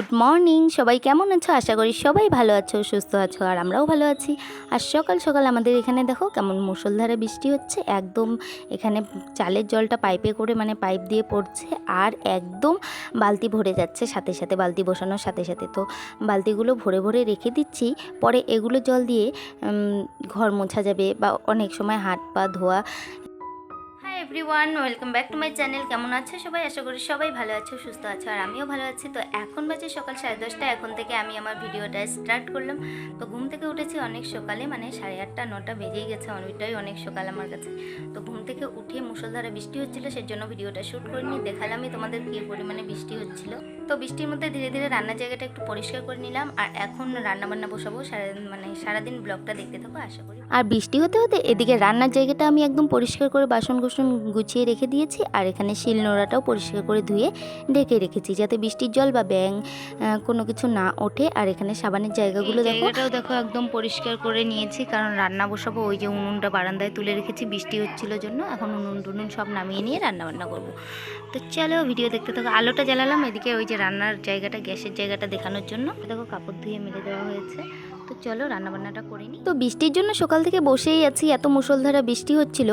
Good morning, সবাই কেমন আছো? আশা করি সবাই ভালো আছো, সুস্থ আছো, আর আমরাও ভালো আছি। আর সকাল সকাল আমাদের এখানে দেখো কেমন মুষলধারে বৃষ্টি হচ্ছে। একদম এখানে চালের জলটা পাইপে করে মানে পাইপ দিয়ে পড়ছে, আর একদম বালতি ভরে যাচ্ছে সাথে সাথে, বালতি বসানোর সাথে সাথে। তো বালতিগুলো ভরে ভরে রেখে দিচ্ছি, পরে এগুলো জল দিয়ে ঘর মোছা যাবে বা অনেক সময় হাত পা ধোয়া। Hi everyone, welcome back to my channel. কেমন আছো সবাই? আশা করি সবাই ভালো আছো, সুস্থ আছো, আর আমিও ভালো আছি। তো এখন বাজে সকাল 10:30। এখন থেকে আমি আমার ভিডিওটা স্টার্ট করলাম। তো ঘুম থেকে উঠেছি অনেক সকালে, মানে 8:30 9টা বেজেই গেছে, অনেকটাই অনেক সকাল আমার কাছে। তো ঘুম থেকে উঠে মুষলধারে বৃষ্টি হচ্ছিলো, সেজন্য ভিডিওটা শ্যুট করিনি, দেখালামই তোমাদের কী পরিমাণে বৃষ্টি হচ্ছিলো। তো বৃষ্টির মধ্যে ধীরে ধীরে রান্নার জায়গাটা একটু পরিষ্কার করে নিলাম, আর এখন রান্নাবান্না বসাবো। সারাদিন ব্লগটা দেখতে থাকো আশা করি। আর বৃষ্টি হতে হতে এদিকে রান্নার জায়গাটা আমি একদম পরিষ্কার করে বাসন কুসন গুছিয়ে রেখে দিয়েছি, আর এখানে শিলনোড়াটাও পরিষ্কার করে ধুয়ে ঢেকে রেখেছি, যাতে বৃষ্টির জল বা ব্যাঙ কোনো কিছু না ওঠে। আর এখানে সাবানের জায়গাগুলো দেখো একদম পরিষ্কার করে নিয়েছি, কারণ রান্না বসাবো। ওই যে উনুনটা বারান্দায় তুলে রেখেছি, বৃষ্টি হচ্ছিল জন্য। এখন উনুন টুনুন সব নামিয়ে নিয়ে রান্না বান্না করবো। তো চলো ভিডিও দেখতে থাকো। আলোটা জ্বালালাম এদিকে, ওই যে রান্নার জায়গাটা, গ্যাসের জায়গাটা দেখানোর জন্য। দেখো কাপড় ধুয়ে মেলে দেওয়া হয়েছে। তো চলো রান্নাবান্নাটা করে নিই। তো বৃষ্টির জন্য সকাল থেকে বসেই আছি, এত মুষলধারা বৃষ্টি হচ্ছিল।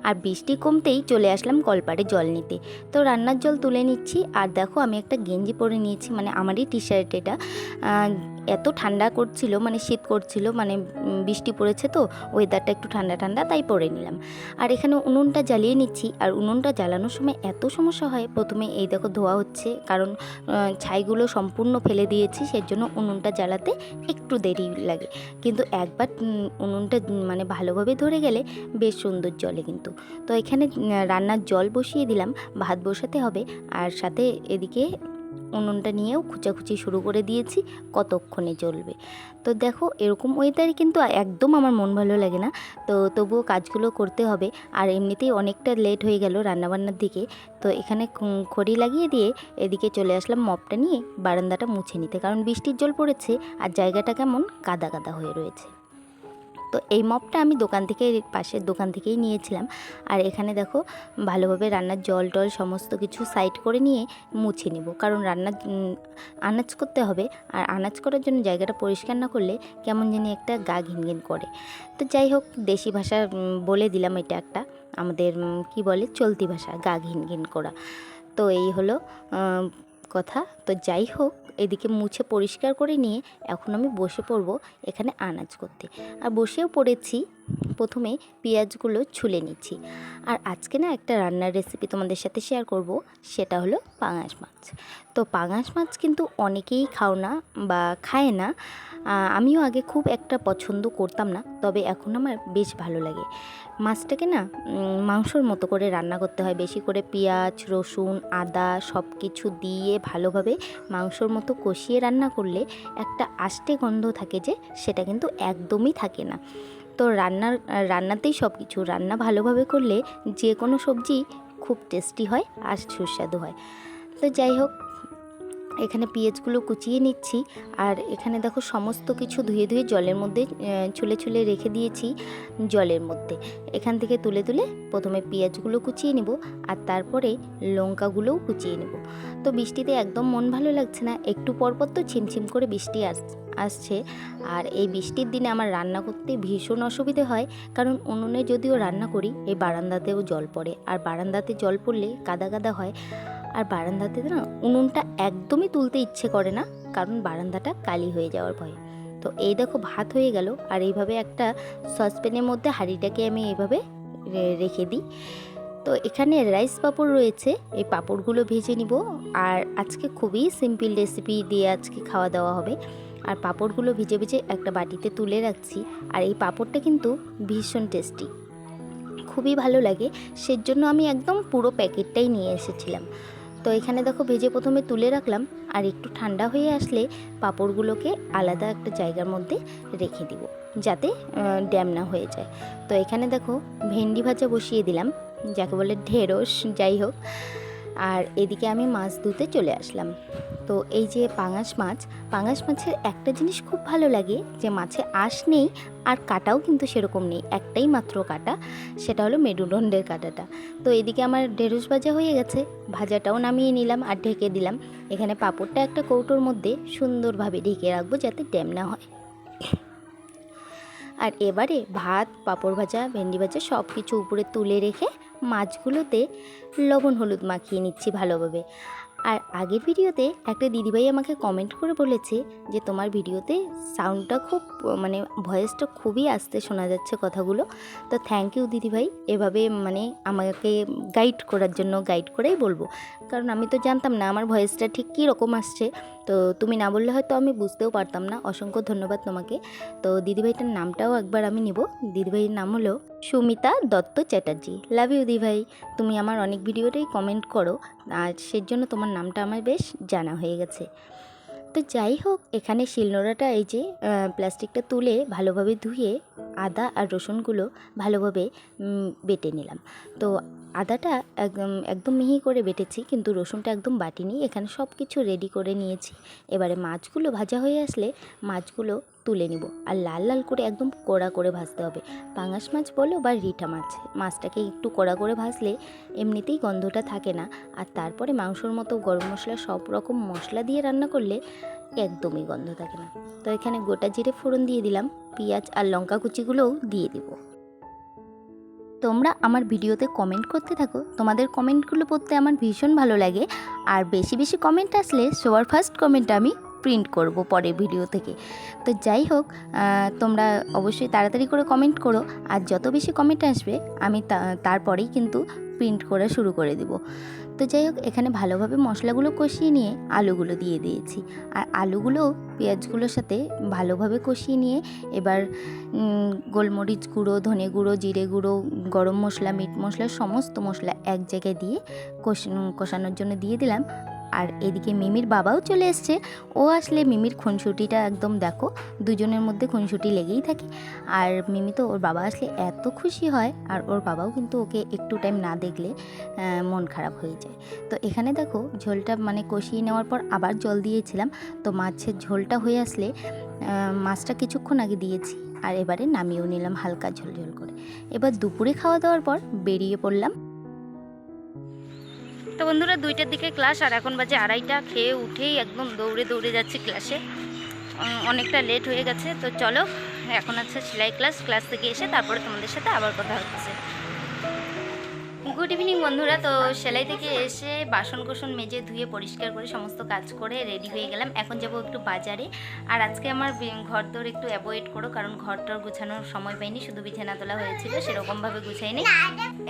আর বৃষ্টি কমতেই চলে আসলাম কলপাড়ে জল নিতে। তো রান্নার জল তুলে নিচ্ছি, আর দেখো আমি একটা গেঞ্জি পরে নিয়েছি, মানে আমারই টি শার্ট এটা। এত ঠান্ডা করছিল, মানে শীত করছিল, মানে বৃষ্টি পড়েছে তো ওয়েদারটা একটু ঠান্ডা ঠান্ডা, তাই পরে নিলাম। আর এখানে উনুনটা জ্বালিয়ে নিচ্ছি, আর উনুনটা জ্বালানোর সময় এত সমস্যা হয়। প্রথমে এই দেখো ধোয়া হচ্ছে, কারণ ছাইগুলো সম্পূর্ণ ফেলে দিয়েছি, সেজন্য উনুনটা জ্বালাতে একটু দেরি লাগে। কিন্তু একবার উনুনটা মানে ভালোভাবে ধরে গেলে বেশ সুন্দর জ্বলে কিন্তু। তো এখানে রান্নার জল বসিয়ে দিলাম, ভাত বসাতে হবে, আর সাথে এদিকে উনুনটা নিয়েও খুঁচাখুচি শুরু করে দিয়েছি, কতক্ষণে জ্বলবে। তো দেখো এরকম ওয়েদারে কিন্তু একদম আমার মন ভালো লাগে না, তো তবুও কাজগুলো করতে হবে। আর এমনিতেই অনেকটা লেট হয়ে গেল রান্নাবান্নার দিকে। তো এখানে খড়ি লাগিয়ে দিয়ে এদিকে চলে আসলাম মপটা নিয়ে বারান্দাটা মুছে নিতে, কারণ বৃষ্টির জল পড়েছে আর জায়গাটা কেমন কাদা কাদা হয়ে রয়েছে। তো এই মপটা আমি পাশের দোকান থেকেই নিয়েছিলাম। আর এখানে দেখো ভালোভাবে রান্নার জল টল সমস্ত কিছু সাইড করে নিয়ে মুছে নেব, কারণ আনাজ করতে হবে। আর আনাজ করার জন্য জায়গাটা পরিষ্কার না করলে কেমন জানি একটা গা ঘিনঘিন করে। তো যাই হোক, দেশি ভাষা বলে দিলাম, এটা একটা আমাদের কি বলে চলতি ভাষা, গা ঘিনঘিন করা। তো এই হলো কথা। তো যাই হোক, এদিকে মুছে পরিষ্কার করে নিয়ে এখন আমি বসে পড়ব এখানে আনাজ করতে। আর বসেও পড়েছি। প্রথমে পেঁয়াজগুলো ছুলে নিচ্ছি। আর আজকে না একটা রান্নার রেসিপি তোমাদের সাথে শেয়ার করব, সেটা হলো পাঙাশ মাছ। তো পাঙাশ মাছ কিন্তু অনেকেই খাও না বা খায় না। আমিও আগে খুব একটা পছন্দ করতাম না, তবে এখন আমার বেশ ভালো লাগে। মাছটাকে না মাংসর মতো করে রান্না করতে হয়, বেশি করে পেঁয়াজ রসুন আদা সব কিছু দিয়ে ভালোভাবে মাংসর মতো কষিয়ে রান্না করলে একটা আষ্টে গন্ধ থাকে, যে সেটা কিন্তু একদমই থাকে না। তো রান্নাতেই সব কিছু, রান্না ভালোভাবে করলে যে কোনো সবজি খুব টেস্টি হয় আর সুস্বাদু হয়। তো যাই হোক, এখানে পেঁয়াজগুলো কুচিয়ে নিচ্ছি। আর এখানে দেখো সমস্ত কিছু ধুয়ে ধুয়ে জলের মধ্যে ছুলে ছুলে রেখে দিয়েছি জলের মধ্যে। এখান থেকে তুলে তুলে প্রথমে পেঁয়াজগুলো কুচিয়ে নেব, আর তারপরে লঙ্কাগুলোও কুচিয়ে নেব। তো বৃষ্টিতে একদম মন ভালো লাগছে না, একটু পরপর তো ছিমছিম করে বৃষ্টি আসছে। আর এই বৃষ্টির দিনে আমার রান্না করতে ভীষণ অসুবিধে হয়, কারণ উনুনে যদিও রান্না করি, এই বারান্দাতেও জল পড়ে, আর বারান্দাতে জল পড়লে কাদা কাদা হয়। আর বারান্দাতে না উনুনটা একদমই তুলতে ইচ্ছে করে না, কারণ বারান্দাটা কালি হয়ে যাওয়ার ভয়। তো এই দেখো ভাত হয়ে গেল, আর এইভাবে একটা সসপ্যানের মধ্যে হাঁড়িটাকে আমি এইভাবে রেখে দিই। তো এখানে রাইস পাঁপড় রয়েছে, এই পাঁপড়গুলো ভেজে নিব। আর আজকে খুবই সিম্পল রেসিপি দিয়ে আজকে খাওয়া দাওয়া হবে। আর পাঁপড়গুলো ভিজে ভিজে একটা বাটিতে তুলে রাখছি। আর এই পাঁপড়টা কিন্তু ভীষণ টেস্টি, খুবই ভালো লাগে, সেজন্য আমি একদম পুরো প্যাকেটটাই নিয়ে এসেছিলাম। তো এখানে দেখো ভেজে প্রথমে তুলে রাখলাম, আর একটু ঠান্ডা হয়ে আসলে পাঁপড়গুলোকে আলাদা একটা জায়গার মধ্যে রেখে দিব, যাতে ড্যাম না হয়ে যায়। তো এখানে দেখো ভেন্ডি ভাজা বসিয়ে দিলাম, যাকে বলে ঢেঁড়স, যাই হোক। আর এদিকে আমি মাছ ধুতে চলে আসলাম। তো এই যে পাঙাশ মাছের একটা জিনিস খুব ভালো লাগে যে মাছে আঁশ নেই আর কাটাও কিন্তু সেরকম নেই, একটাই মাত্র কাটা, সেটা হলো মেরুদণ্ডের কাটাটা। তো এদিকে আমার ঢেঁড়স ভাজা হয়ে গেছে, ভাজাটাও নামিয়ে নিলাম আর ঢেকে দিলাম। এখানে পাঁপড়টা একটা কৌটোর মধ্যে সুন্দরভাবে ঢেকে রাখবো যাতে ড্যাম না হয়। আর এবারে ভাত, পাঁপড় ভাজা, ভেন্ডি ভাজা সব কিছু উপরে তুলে রেখে মাছগুলোতে লবণ হলুদ মাখিয়ে নিচ্ছি ভালোভাবে। আর আগের ভিডিওতে একটা দিদিভাই আমাকে কমেন্ট করে বলেছে যে তোমার ভিডিওতে সাউন্ডটা খুব মানে ভয়েসটা খুবই আস্তে শোনা যাচ্ছে কথাগুলো। তো থ্যাংক ইউ দিদিভাই, এভাবে মানে আমাকে গাইড করার জন্য, গাইড করেই বলবো, কারণ আমি তো জানতাম না আমার ভয়েসটা ঠিক কী রকম আসছে। তো তুমি না বললে হয়তো আমি বুঝতেও পারতাম না। অসংখ্য ধন্যবাদ তোমাকে। তো দিদিভাইটার নামটাও একবার আমি নিব। দিদিভাইয়ের নাম হলো সুমিতা দত্ত চ্যাটার্জি। লাভ ইউ দিদিভাই, তুমি আমার অনেক ভিডিওতেই কমেন্ট করো আর সেজন্য তোমার নামটা আমার বেশ জানা হয়ে গেছে। তো যাই হোক, এখানে শিলনোড়াটা এই যে প্লাস্টিকটা তুলে ভালোভাবে ধুয়ে আদা আর রসুনগুলো ভালোভাবে বেটে নিলাম। তো আদাটা একদম মিহি করে বেটেছি, কিন্তু রসুনটা একদম বাটিনি। এখানে সব কিছু রেডি করে নিয়েছি। এবারে মাছগুলো ভাজা হয়ে আসলে মাছগুলো তুলে নিব আর লাল লাল করে একদম কড়া করে ভাজতে হবে। পাঙাশ মাছ বলো বা রিঠা মাছটাকে একটু কড়া করে ভাজলে এমনিতেই গন্ধটা থাকে না। আর তারপরে মাংসর মতো গরম মশলা সব রকম মশলা দিয়ে রান্না করলে একদমই গন্ধ থাকে না। তো এখানে গোটা জিরে ফোড়ন দিয়ে দিলাম, পেঁয়াজ আর লঙ্কা কুচিগুলোও দিয়ে দিব। তোমরা আমার ভিডিওতে কমেন্ট করতে থাকো, তোমাদের কমেন্টগুলো পড়তে আমার ভীষণ ভালো লাগে। আর বেশি বেশি কমেন্ট আসলে সবার ফার্স্ট কমেন্ট আমি প্রিন্ট করব পরের ভিডিও থেকে। তো যাই হোক, তোমরা অবশ্যই তাড়াতাড়ি করে কমেন্ট করো, আর যত বেশি কমেন্ট আসবে আমি তারপরেই কিন্তু প্রিন্ট করা শুরু করে দেব। তো যাই হোক, এখানে ভালোভাবে মশলাগুলো কষিয়ে নিয়ে আলুগুলো দিয়ে দিয়েছি। আর আলুগুলো পেঁয়াজগুলোর সাথে ভালোভাবে কষিয়ে নিয়ে এবার গোলমরিচ গুঁড়ো, ধনে গুঁড়ো, জিরে গুঁড়ো, গরম মশলা, মিট মশলা, সমস্ত মশলা এক জায়গায় দিয়ে কষানোর জন্য দিয়ে দিলাম। আর এদিকে মিমির বাবাও চলে এসছে। ও আসলে মিমির খুনসুটিটা একদম দেখো, দুজনের মধ্যে খুনসুটি লেগেই থাকে। আর মিমি তো ওর বাবা আসলে এত খুশি হয়, আর ওর বাবাও কিন্তু ওকে একটু টাইম না দেখলে মন খারাপ হয়ে যায়। তো এখানে দেখো ঝোলটা মানে কষিয়ে নেওয়ার পর আবার জল দিয়েছিলাম। তো মাছের ঝোলটা হয়ে আসলে মাছটা কিছুক্ষণ আগে দিয়েছি আর এবারে নামিয়েও নিলাম হালকা ঝোল ঝোল করে। এবার দুপুরে খাওয়া দাওয়ার পর বেরিয়ে পড়লাম। তো বন্ধুরা, 2টার দিকে ক্লাস আর এখন বাজে 2:30। খেয়ে উঠেই একদম দৌড়ে দৌড়ে যাচ্ছি ক্লাসে, অনেকটা লেট হয়ে গেছে। তো চলো, এখন আছে সেলাই ক্লাস থেকে এসে তারপরে তোমাদের সাথে আবার কথা হচ্ছে। গুড ইভিনিং বন্ধুরা। তো সেলাই থেকে এসে বাসন কোসন মেজে ধুয়ে পরিষ্কার করে সমস্ত কাজ করে রেডি হয়ে গেলাম। এখন যাব একটু বাজারে। আর আজকে আমার ঘর দৌড় একটু অ্যাভয়েড করো, কারণ ঘরটার গুছানোর সময় পাইনি, শুধু বিছানা তোলা হয়েছিল, সেরকমভাবে গুছাইনি।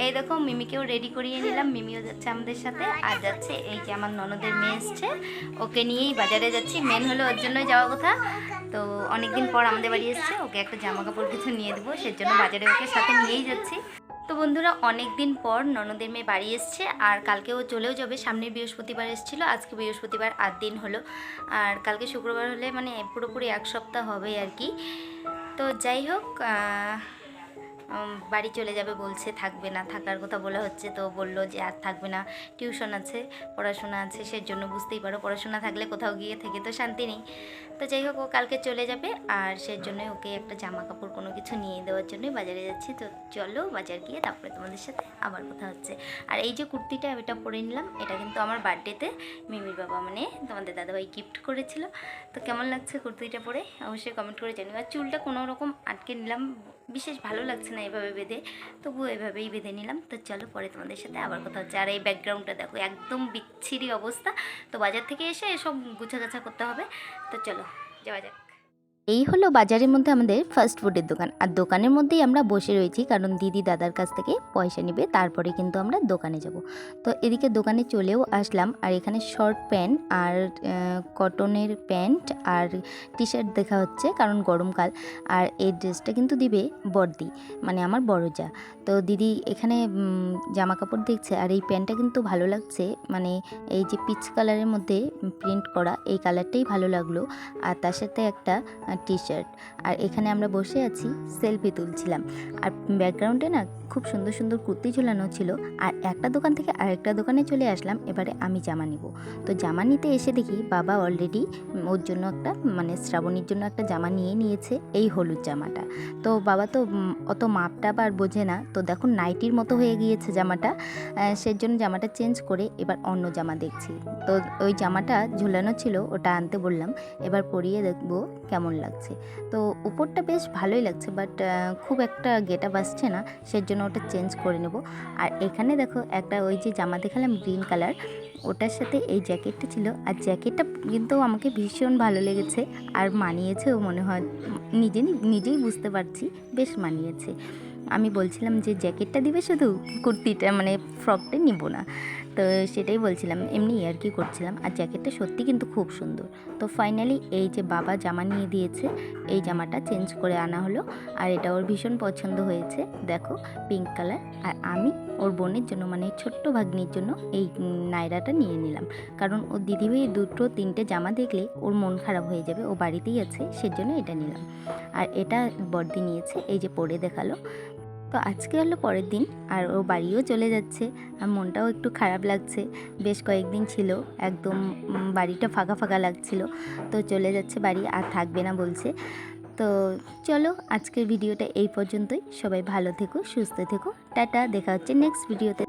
এই দেখো মিমিকেও রেডি করিয়ে নিলাম, মিমিও যাচ্ছে আমাদের সাথে। আর যাচ্ছে এই যে আমার ননদের মেয়ে এসছে, ওকে নিয়েই বাজারে যাচ্ছি। মেন হলো ওর জন্যই যাওয়া কথা। তো অনেকদিন পর আমাদের বাড়ি এসছে, ওকে একটা জামা কাপড় কিছু নিয়ে দেবো, সেজন্য বাজারে ওকে সাথে নিয়েই যাচ্ছি। তো বন্ধুরা, অনেক দিন পর ননদের মেয়ে বাড়ি এসছে, আর কালকে ও চলেও যাবে। সামনের বৃহস্পতিবার এসেছিলো, আজকে বৃহস্পতিবার 8 দিন হলো, আর কালকে শুক্রবার হলে মানে পুরোপুরি 1 সপ্তাহ হবে আর কি। তো যাই হোক, বাড়ি চলে যাবে বলছে, থাকবে না, থাকার কথা বলা হচ্ছে। তো বললো যে আর থাকবে না, টিউশন আছে, পড়াশোনা আছে, সেজন্য বুঝতেই পারো পড়াশোনা থাকলে কোথাও গিয়ে থেকে তো শান্তি নেই। তো যাই হোক, ও কালকে চলে যাবে, আর সেজন্যই ওকে একটা জামা কাপড় কোনো কিছু নিয়ে দেওয়ার জন্যই বাজারে যাচ্ছি। তো চলো বাজার গিয়ে তারপরে তোমাদের সাথে আবার কথা হচ্ছে। আর এই যে কুর্তিটা এটা পরে নিলাম, এটা কিন্তু আমার বার্থডেতে মিমির বাবা মানে তোমাদের দাদাভাই গিফট করেছিল। তো কেমন লাগছে কুর্তিটা পরে অবশ্যই কমেন্ট করে জানিও। আর চুলটা কোনো রকম আটকে নিলাম, বিশেষ ভালো লাগছে না এভাবে বেঁধে, তবুও এভাবেই বেঁধে নিলাম। তো চলো পরে তোমাদের সাথে আবার কথা হচ্ছে। আর এই ব্যাকগ্রাউন্ডটা দেখো, একদম বিচ্ছিরি অবস্থা। তো বাজার থেকে এসে এসব গুছাগাছা করতে হবে। তো চলো যাওয়া যাক। এই হলো বাজারের মধ্যে আমাদের ফাস্ট ফুডের দোকান, আর দোকানের মধ্যেই আমরা বসে রয়েছি, কারণ দিদি দাদার কাছ থেকে পয়সা নেবে, তারপরে কিন্তু আমরা দোকানে যাব। তো এদিকে দোকানে চলেও আসলাম। আর এখানে শর্ট প্যান্ট আর কটনের প্যান্ট আর টি শার্ট দেখা হচ্ছে, কারণ গরমকাল। আর এই ড্রেসটা কিন্তু দিবে বড়দি, মানে আমার বড় যা। তো দিদি এখানে জামা কাপড় দেখছে, আর এই প্যান্টটা কিন্তু ভালো লাগছে, মানে এই যে পিচ কালারের মধ্যে প্রিন্ট করা, এই কালারটাই ভালো লাগলো। আর তার সাথে একটা টি শার্ট। আর এখানে আমরা বসে আছি, সেলফি তুলছিলাম। আর ব্যাকগ্রাউন্ডে না খুব সুন্দর সুন্দর কুর্তি ঝুলানো ছিল। আর একটা দোকান থেকে আরেকটা দোকানে চলে আসলাম, এবারে আমি জামা নিব। তো জামা নিতে এসে দেখি বাবা অলরেডি ওর জন্য একটা মানে শ্রাবণীর জন্য একটা জামা নিয়ে নিয়েছে, এই হলুদ জামাটা। তো বাবা তো অত মাপটা আর বোঝে না, তো দেখুন নাইটির মতো হয়ে গিয়েছে জামাটা। সেজন্য জামাটা চেঞ্জ করে এবার অন্য জামা দেখছি। তো ওই জামাটা ঝুলানো ছিল, ওটা আনতে বললাম, এবার পরিয়ে দেখবো কেমন লাগছে। তো উপরটা বেশ ভালোই লাগছে, বাট খুব একটা গেটা বাসছে না, সেজন্য ওটা চেঞ্জ করে নেব। আর এখানে দেখো একটা ওই যে জামা দেখালাম গ্রিন কালার, ওটার সাথে এই জ্যাকেটটা ছিল। আর জ্যাকেটটা কিন্তু আমাকে ভীষণ ভালো লেগেছে, আর মানিয়েছেও মনে হয়, নিজেই বুঝতে পারছি, বেশ মানিয়েছে। আমি বলছিলাম যে জ্যাকেটটা দিবে শুধু, কুর্তিটা মানে ফ্রকটা নিব না। তো সেটাই বলছিলাম, এমনি আর কি করছিলাম। আর জ্যাকেটটা সত্যি কিন্তু খুব সুন্দর। তো ফাইনালি এই যে বাবা জামা নিয়ে দিয়েছে, এই জামাটা চেঞ্জ করে আনা হলো। আর এটা ওর ভীষণ পছন্দ হয়েছে, দেখো পিঙ্ক কালার। আর আমি ওর বোনের জন্য মানে ছোট্ট ভাগ্নির জন্য এই নায়রাটা নিয়ে নিলাম, কারণ ওর দিদিভাই দুটো তিনটে জামা দেখলে ওর মন খারাপ হয়ে যাবে, ও বাড়িতেই আছে, সেজন্য এটা নিলাম। আর এটা বড়দি নিয়েছে, এই যে পরে দেখালো। তো আজকে হলো পরের দিন, আর ও বাড়িও চলে যাচ্ছে। আর মনটাও একটু খারাপ লাগছে, বেশ কয়েকদিন ছিল একদম বাড়িটা ফাঁকা ফাঁকা লাগছিল। তো চলে যাচ্ছে বাড়ি, আর থাকবে না বলছে। তো চলো আজকের ভিডিওটা এই পর্যন্তই। সবাই ভালো থেকো, সুস্থ থেকো, টাটা। দেখা হচ্ছে নেক্সট ভিডিওতে।